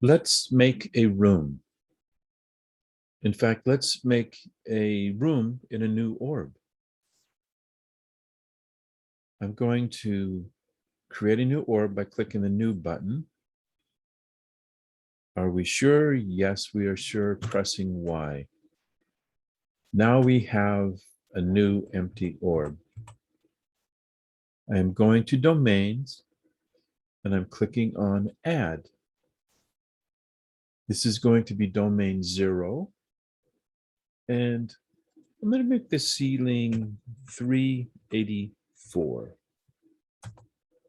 Let's make a room. In fact, let's make a room in a new orb. I'm going to create a new orb by clicking the New button. Are we sure? Yes, we are sure, pressing Y. Now we have a new empty orb. I am going to Domains, and I'm clicking on Add. This is going to be domain 0. And I'm going to make the ceiling 384.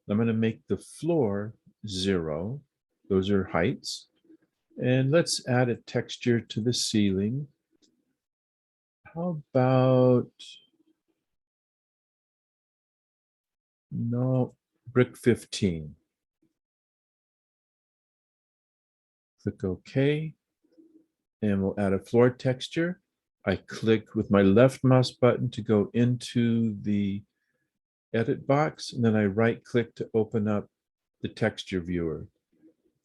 I'm going to make the floor 0. Those are heights. And let's add a texture to the ceiling. How about, no, brick 15. Click OK. And we'll add a floor texture. I click with my left mouse button to go into the edit box, and then I right click to open up the texture viewer.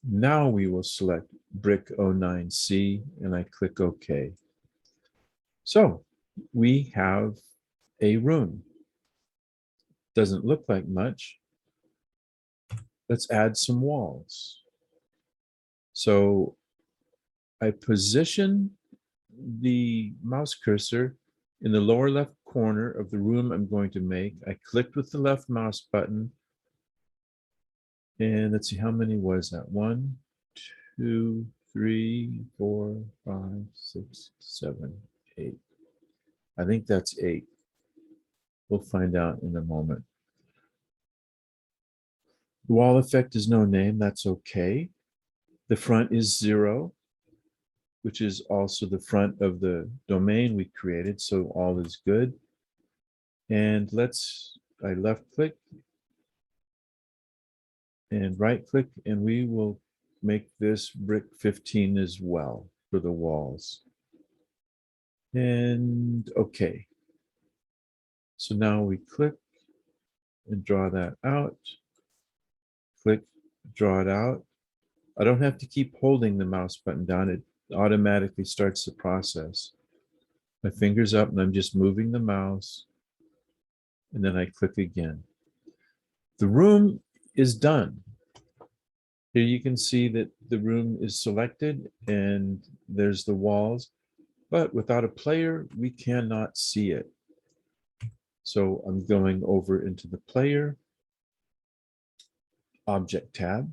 Now we will select brick 09C and I click OK. So we have a room. Doesn't look like much. Let's add some walls. So I position the mouse cursor in the lower left corner of the room I'm going to make. I clicked with the left mouse button. And let's see, how many was that? 1, 2, 3, 4, 5, 6, 7, 8. I think that's 8. We'll find out in a moment. The wall effect is no name. That's okay. The front is 0, which is also the front of the domain we created. So all is good. And I left click and right click, and we will make this brick 15 as well for the walls. And okay. So now we click and draw that out. Click, draw it out. I don't have to keep holding the mouse button down. It automatically starts the process. My finger's up and I'm just moving the mouse. And then I click again. The room is done. Here you can see that the room is selected and there's the walls, but without a player, we cannot see it. So I'm going over into the player object tab.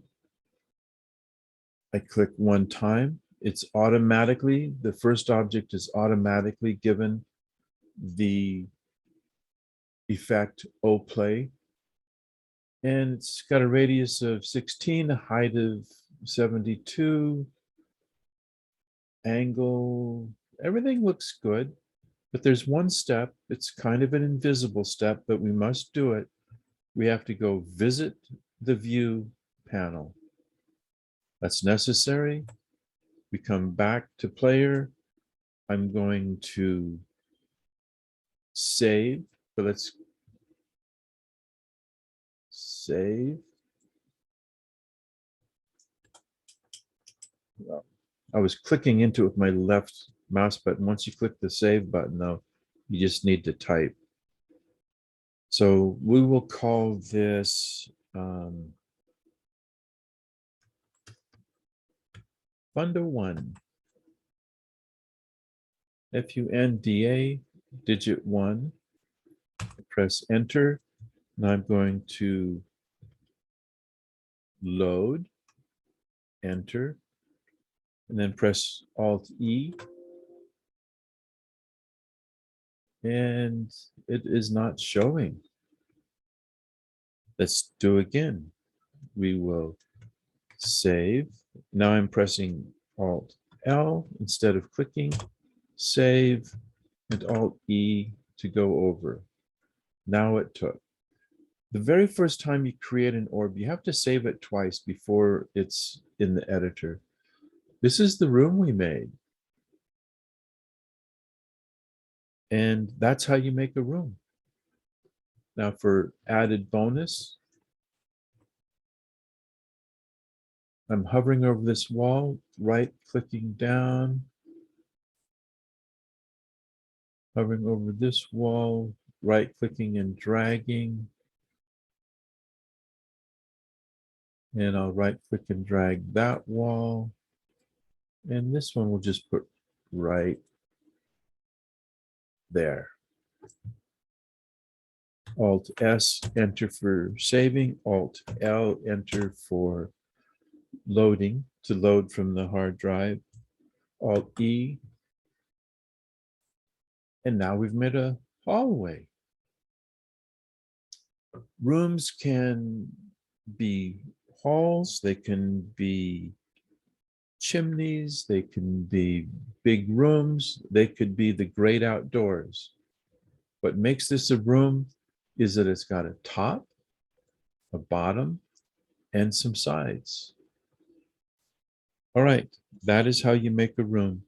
I click one time. It's automatically, the first object is automatically given the effect O play. And it's got a radius of 16, a height of 72, angle, everything looks good. But there's one step, it's kind of an invisible step, but we must do it. We have to go visit the view panel. That's necessary. We come back to player. I'm going to save, but let's save. Well, I was clicking into it with my left mouse button. Once you click the save button, though, you just need to type. So we will call this Funda 1. FUNDA, digit 1. Press enter. Now I'm going to load, enter, and then press Alt E. And it is not showing. Let's do again. We will save. Now I'm pressing Alt L instead of clicking, save, and Alt E to go over. Now it took. The very first time you create an orb, you have to save it twice before it's in the editor. This is the room we made. And that's how you make a room. Now for added bonus, I'm hovering over this wall, right clicking down, hovering over this wall, right clicking and dragging. And I'll right click and drag that wall. And this one we'll just put right there. Alt S, enter for saving. Alt L, enter for loading, to load from the hard drive. Alt E. And now we've made a hallway. Rooms can be halls, they can be chimneys, they can be big rooms, they could be the great outdoors. What makes this a room is that it's got a top, a bottom, and some sides. All right, that is how you make a room.